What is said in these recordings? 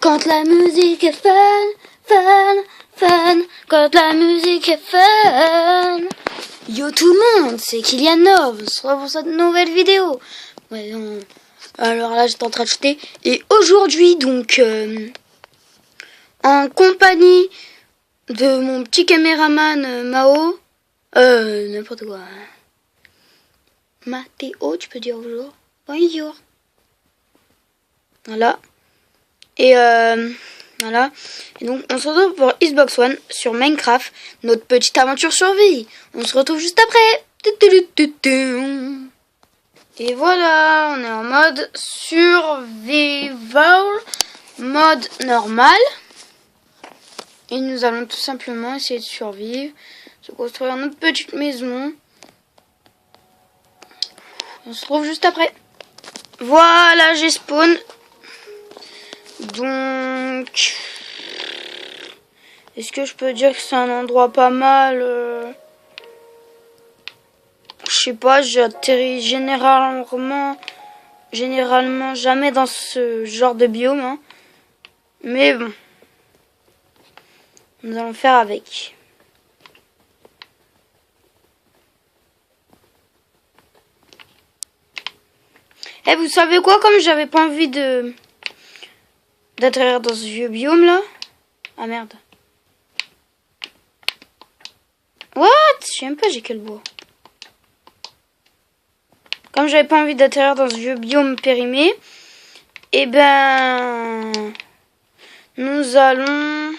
Quand la musique est fun, fun, fun. Quand la musique est fun. Yo tout le monde, c'est Kylian Nov. On se retrouve pour cette nouvelle vidéo. Ouais, alors là, j'étais en train de chuter. Et aujourd'hui, donc, en compagnie de mon petit caméraman Mao. N'importe quoi. Mathéo, tu peux dire bonjour. Bonjour. Voilà. Et voilà. Et donc on se retrouve pour Xbox One sur Minecraft, notre petite aventure survie. On se retrouve juste après. Et voilà, on est en mode survival, mode normal. Et nous allons tout simplement essayer de survivre, se construire notre petite maison. On se retrouve juste après. Voilà, j'ai spawn. Donc, est-ce que je peux dire que c'est un endroit pas mal je sais pas, j'atterris généralement jamais dans ce genre de biome, hein. Mais bon, nous allons faire avec. Eh, vous savez quoi, comme j'avais pas envie d'atterrir dans ce vieux biome là. Ah merde. What? Je sais même pas j'ai quel bois. Comme j'avais pas envie d'atterrir dans ce vieux biome périmé, eh ben nous allons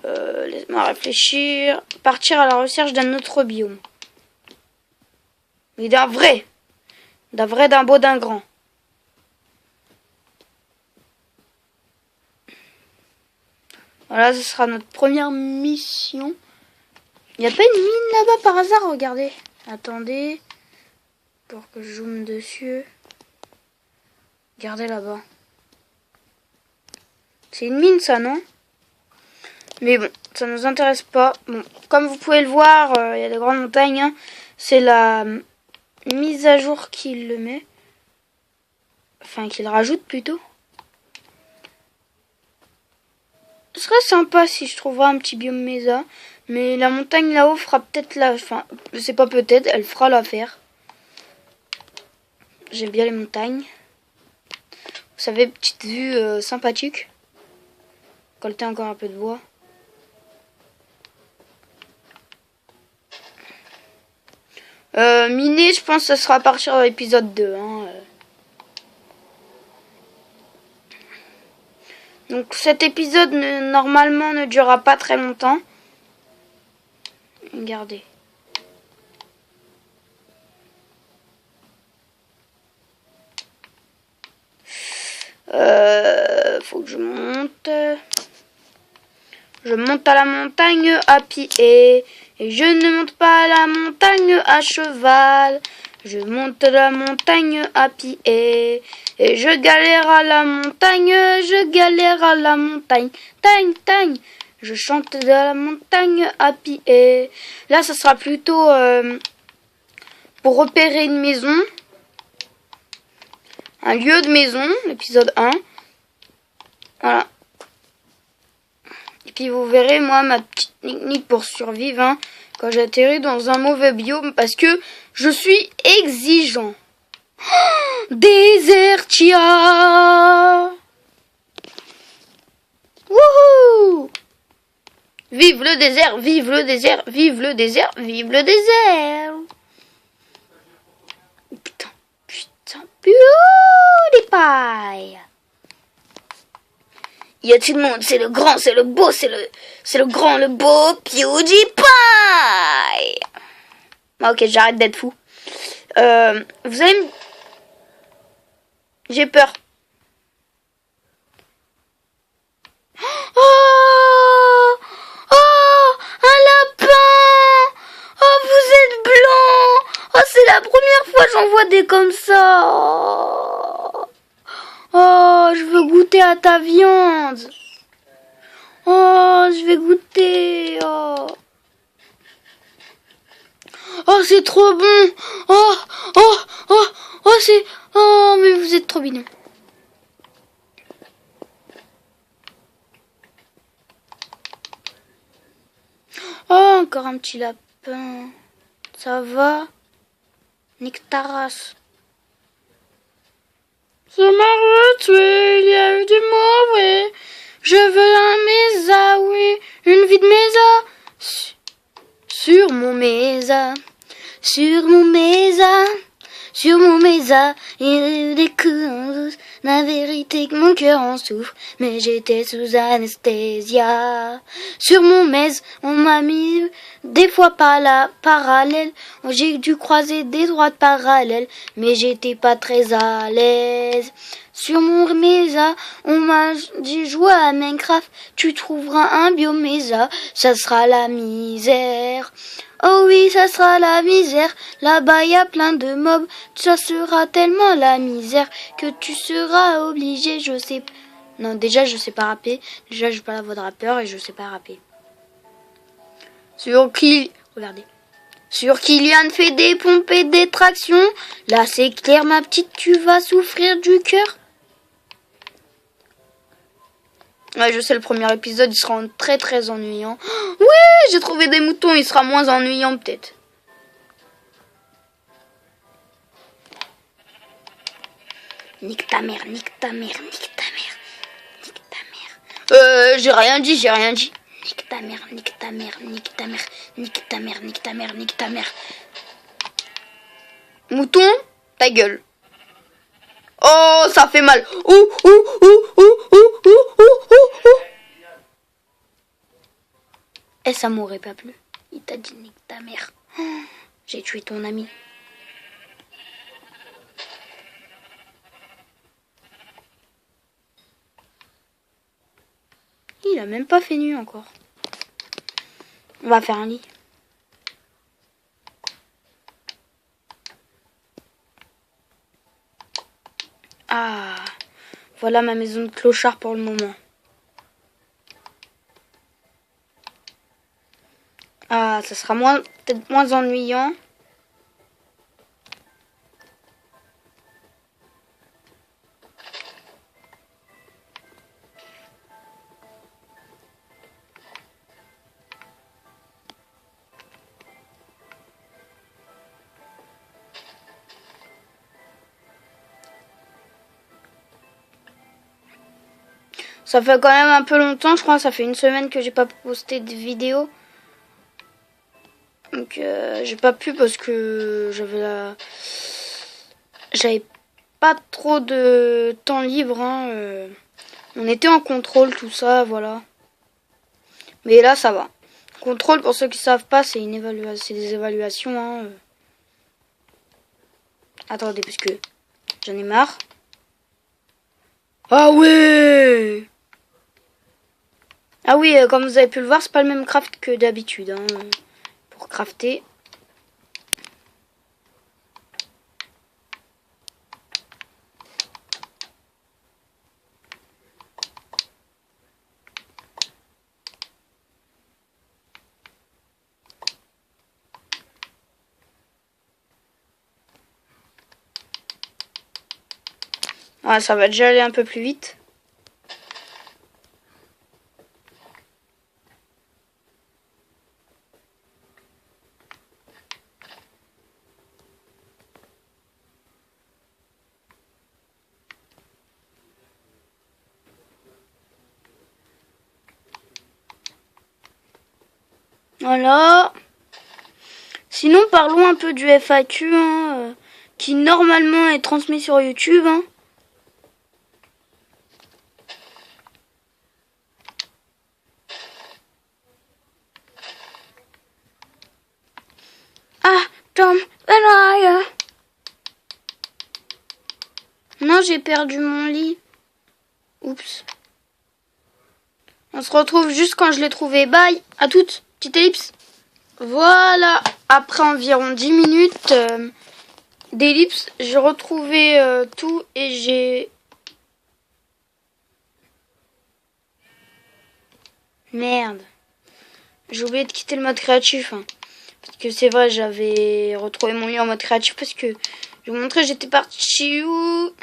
laisse-moi réfléchir, partir à la recherche d'un autre biome. Mais d'un vrai, d'un beau, d'un grand. Voilà, ce sera notre première mission. Il n'y a pas une mine là-bas par hasard, regardez. Attendez. Pour que je zoome dessus. Regardez là-bas. C'est une mine ça, non? Mais bon, ça nous intéresse pas. Bon, comme vous pouvez le voir, il y a de grandes montagnes. Hein. C'est la mise à jour qu'il le met. Enfin, qu'il rajoute plutôt. Ce serait sympa si je trouverais un petit biome mesa. Mais la montagne là-haut fera peut-être la... Enfin, c'est pas peut-être, elle fera l'affaire. J'aime bien les montagnes. Vous savez, petite vue sympathique. Colter encore un peu de bois. Miner, je pense que ce sera à partir de l'épisode 2. Hein. Donc cet épisode normalement ne durera pas très longtemps. Regardez. Faut que je monte. Je monte à la montagne à pied. Et je ne monte pas à la montagne à cheval. Je monte la montagne à pied. Et je galère à la montagne. Je galère à la montagne. Tagne, tagne. Je chante de la montagne à pied. Là, ça sera plutôt pour repérer une maison. Un lieu de maison, l'épisode 1. Voilà. Et puis vous verrez, moi, ma petite technique pour survivre, hein, quand j'atterris dans un mauvais biome, parce que je suis exigeant. Oh, Désertia. Wouhou! Vive le désert, vive le désert, vive le désert, vive le désert. Putain, PewDiePie. Y a tout le monde, c'est le grand, c'est le beau, c'est le grand, le beau PewDiePie. Ah, ok, j'arrête d'être fou. Vous allez me... J'ai peur. Oh, oh, un lapin. Oh, vous êtes blanc. Oh, c'est la première fois que j'en vois des comme ça. Oh, je veux goûter à ta viande. Oh, je vais goûter. Oh, oh c'est trop bon. Oh, oh, oh, oh, c'est... Oh, mais vous êtes trop mignon. encore un petit lapin. Ça va? Nique ta race. Je m'en tuer, il y a eu du mauvais. Je veux un mésa, oui, une vie de mésa. Sur mon mésa, sur mon mésa, sur mon mésa, il y a eu des coups en douce. La vérité que mon cœur en souffre, mais j'étais sous anesthésia. Sur mon mez, on m'a mis des fois pas la parallèle. J'ai dû croiser des droites parallèles, mais j'étais pas très à l'aise. Sur mon mésa, on m'a dit jouer à Minecraft, tu trouveras un biomésa, ça sera la misère. Oh oui, ça sera la misère, là-bas y a plein de mobs, ça sera tellement la misère que tu seras obligé, je sais... Non, déjà je sais pas rapper, déjà j'ai pas la voix de rappeur et je sais pas rapper. Regardez. Sur Kylian fait des pompes et des tractions, là c'est clair ma petite, tu vas souffrir du cœur. Ouais, je sais, le premier épisode, il sera très très ennuyant. Ouais, j'ai trouvé des moutons, il sera moins ennuyant peut-être. Nique ta mère, nique ta mère, nique ta mère, nique ta mère. J'ai rien dit, j'ai rien dit. Nique ta mère, nique ta mère, nique ta mère, nique ta mère, nique ta mère, nique ta mère. Mouton, ta gueule. Oh, ça fait mal. Ouh, ouh, ouh, ouh, ouh, ouh, ouh, ouh. Et ça m'aurait pas plu. Il t'a dit nique ta mère. Oh, j'ai tué ton ami. Il a même pas fait nuit encore. On va faire un lit. Ah, voilà ma maison de clochard pour le moment. Ah, ça sera peut-être moins ennuyant. Ça fait quand même un peu longtemps, je crois. Ça fait une semaine que j'ai pas posté de vidéo. Donc j'ai pas pu parce que j'avais pas trop de temps libre. Hein. On était en contrôle, tout ça, voilà. Mais là, ça va. Contrôle, pour ceux qui savent pas, c'est des évaluations. Hein. Attendez, parce que j'en ai marre. Ah ouais! Ah oui, comme vous avez pu le voir, c'est pas le même craft que d'habitude. Hein, pour crafter. Ah, ça va déjà aller un peu plus vite. Voilà. Sinon, parlons un peu du FAQ, hein, qui normalement est transmis sur YouTube. Hein. Ah, Tom, non, j'ai perdu mon lit. Oups. On se retrouve juste quand je l'ai trouvé. Bye, à toutes. Petite ellipse. Voilà, après environ 10 minutes d'ellipse, j'ai retrouvé tout et j'ai... Merde. J'ai oublié de quitter le mode créatif. Hein. Parce que c'est vrai, j'avais retrouvé mon lit en mode créatif parce que je vous montrais, j'étais partie où...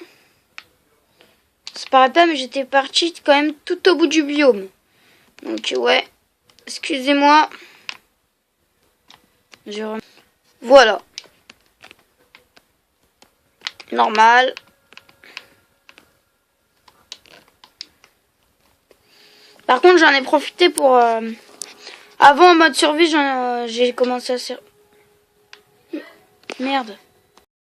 Ça paraît pas, mais j'étais partie quand même tout au bout du biome. Donc ouais, excusez-moi. Voilà. Normal. Par contre, j'en ai profité pour... Avant, en mode survie, j'ai commencé à... Merde.